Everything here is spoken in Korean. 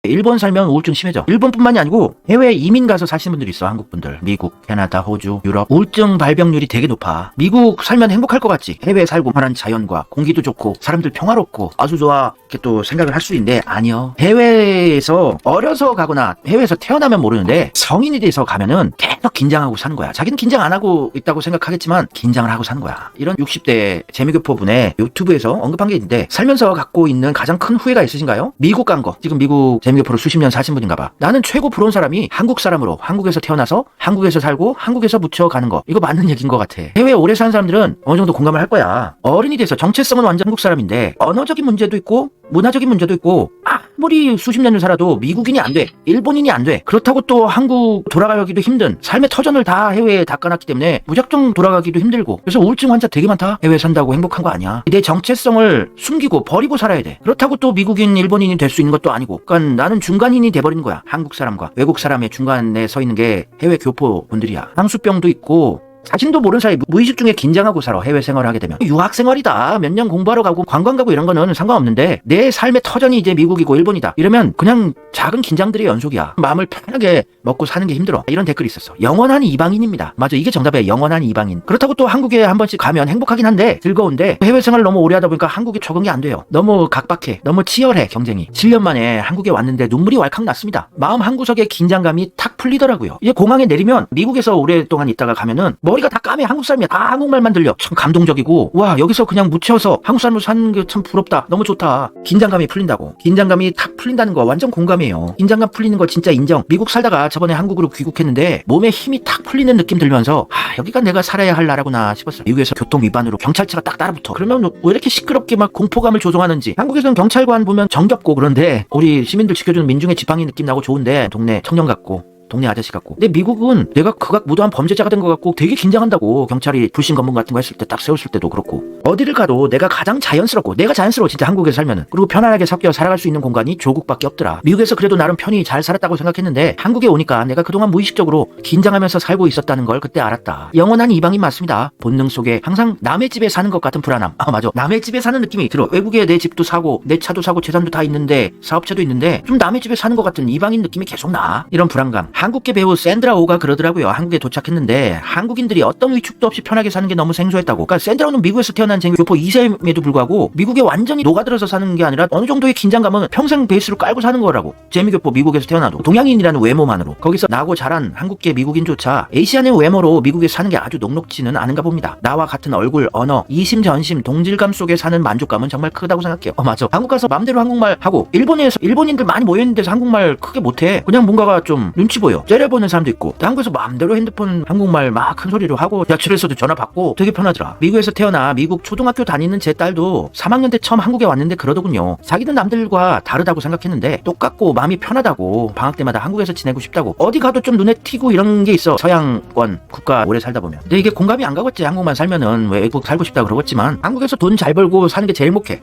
일본 살면 우울증 심해져. 일본뿐만이 아니고 해외 이민 가서 사시는 분들이 있어. 한국분들. 미국, 캐나다, 호주, 유럽. 우울증 발병률이 되게 높아. 미국 살면 행복할 것 같지? 해외에 살고 말한 자연과 공기도 좋고 사람들 평화롭고 아주 좋아. 이렇게 또 생각을 할 수 있는데 아니요. 해외에서 어려서 가거나 해외에서 태어나면 모르는데 성인이 돼서 가면은 계속 긴장하고 사는 거야. 자기는 긴장 안 하고 있다고 생각하겠지만 긴장을 하고 사는 거야. 이런 60대 재미교포분의 유튜브에서 언급한 게 있는데 살면서 갖고 있는 가장 큰 후회가 있으신가요? 미국 간 거. 지금 미국 재미교포로 수십 년 사신 분인가 봐. 나는 최고 부러운 사람이 한국 사람으로 한국에서 태어나서 한국에서 살고 한국에서 묻혀가는 거. 이거 맞는 얘기인 것 같아. 해외에 오래 사는 사람들은 어느 정도 공감을 할 거야. 어른이 돼서 정체성은 완전 한국 사람인데 언어적인 문제도 있고 문화적인 문제도 있고 아무리 수십 년을 살아도 미국인이 안 돼. 일본인이 안 돼. 그렇다고 또 한국 돌아가기도 힘든 삶의 터전을 다 해외에 닦아놨기 때문에 무작정 돌아가기도 힘들고 그래서 우울증 환자 되게 많다. 해외에 산다고 행복한 거 아니야. 내 정체성을 숨기고 버리고 살아야 돼. 그렇다고 또 미국인 일본인이 될 수 있는 것도 아니고 그러니까 나는 중간인이 돼버리는 거야. 한국 사람과 외국 사람의 중간에 서 있는 게 해외 교포분들이야. 향수병도 있고 자신도 모르는 사이 무의식 중에 긴장하고 살아. 해외 생활을 하게 되면 유학 생활이다 몇 년 공부하러 가고 관광 가고 이런 거는 상관없는데 내 삶의 터전이 이제 미국이고 일본이다 이러면 그냥 작은 긴장들의 연속이야. 마음을 편하게 먹고 사는 게 힘들어. 이런 댓글이 있었어. 영원한 이방인입니다. 맞아, 이게 정답이야. 영원한 이방인. 그렇다고 또 한국에 한 번씩 가면 행복하긴 한데 즐거운데 해외 생활을 너무 오래 하다 보니까 한국에 적응이 안 돼요. 너무 각박해. 너무 치열해 경쟁이. 7년 만에 한국에 왔는데 눈물이 왈칵 났습니다. 마음 한구석에 긴장감이 탁 풀리더라고요. 이제 공항에 내리면 미국에서 오랫동안 있다가 가면은 머리가 다 까매. 한국 사람이야. 다 한국말만 들려. 참 감동적이고 와 여기서 그냥 묻혀서 한국 사람으로 사는 게 참 부럽다. 너무 좋다. 긴장감이 풀린다고. 긴장감이 탁 풀린다는 거 완전 공감해요. 긴장감 풀리는 거 진짜 인정. 미국 살다가 저번에 한국으로 귀국했는데 몸에 힘이 탁 풀리는 느낌 들면서 여기가 내가 살아야 할 나라구나 싶었어요. 미국에서 교통 위반으로 경찰차가 딱 따라붙어. 그러면 왜 이렇게 시끄럽게 막 공포감을 조성하는지. 한국에서는 경찰관 보면 정겹고 그런데 우리 시민들 지켜주는 민중의 지팡이 느낌 나고 좋은데 동네 청년 같고 동네 아저씨 같고. 근데 미국은 내가 극악 무도한 범죄자가 된 것 같고 되게 긴장한다고. 경찰이 불신 검문 같은 거 했을 때 딱 세웠을 때도 그렇고. 어디를 가도 내가 가장 자연스럽고 내가 자연스러워 진짜 한국에서 살면은. 그리고 편안하게 섞여 살아갈 수 있는 공간이 조국밖에 없더라. 미국에서 그래도 나름 편히 잘 살았다고 생각했는데 한국에 오니까 내가 그동안 무의식적으로 긴장하면서 살고 있었다는 걸 그때 알았다. 영원한 이방인 맞습니다. 본능 속에 항상 남의 집에 사는 것 같은 불안함. 맞아. 남의 집에 사는 느낌이 들어. 외국에 내 집도 사고 내 차도 사고 재산도 다 있는데 사업체도 있는데 좀 남의 집에 사는 것 같은 이방인 느낌이 계속 나. 이런 불안감. 한국계 배우 샌드라 오가 그러더라고요. 한국에 도착했는데 한국인들이 어떤 위축도 없이 편하게 사는 게 너무 생소했다고. 그러니까 샌드라오는 미국에서 태어난 재미교포 2세임에도 불구하고 미국에 완전히 녹아들어서 사는 게 아니라 어느 정도의 긴장감은 평생 베이스로 깔고 사는 거라고. 재미교포 미국에서 태어나도 동양인이라는 외모만으로 거기서 나고 자란 한국계 미국인조차 에이시안의 외모로 미국에 사는 게 아주 녹록지는 않은가 봅니다. 나와 같은 얼굴, 언어, 이심전심, 동질감 속에 사는 만족감은 정말 크다고 생각해요. 맞아. 한국 가서 맘대로 한국말 하고 일본에서 일본인들 많이 모여있는 데서 한국말 크게 못해. 그냥 뭔가가 좀 눈치 보여. 째려보는 사람도 있고. 한국에서 마음대로 핸드폰 한국말 막 큰 소리로 하고 지하철에서도 전화 받고 되게 편하더라. 미국에서 태어나 미국 초등학교 다니는 제 딸도 3학년 때 처음 한국에 왔는데 그러더군요. 자기는 남들과 다르다고 생각했는데 똑같고 마음이 편하다고. 방학 때마다 한국에서 지내고 싶다고. 어디 가도 좀 눈에 띄고 이런 게 있어. 서양권 국가 오래 살다 보면. 근데 이게 공감이 안 가겠지. 한국만 살면은 외국 살고 싶다 그러겠지만 한국에서 돈 잘 벌고 사는 게 제일 행복해.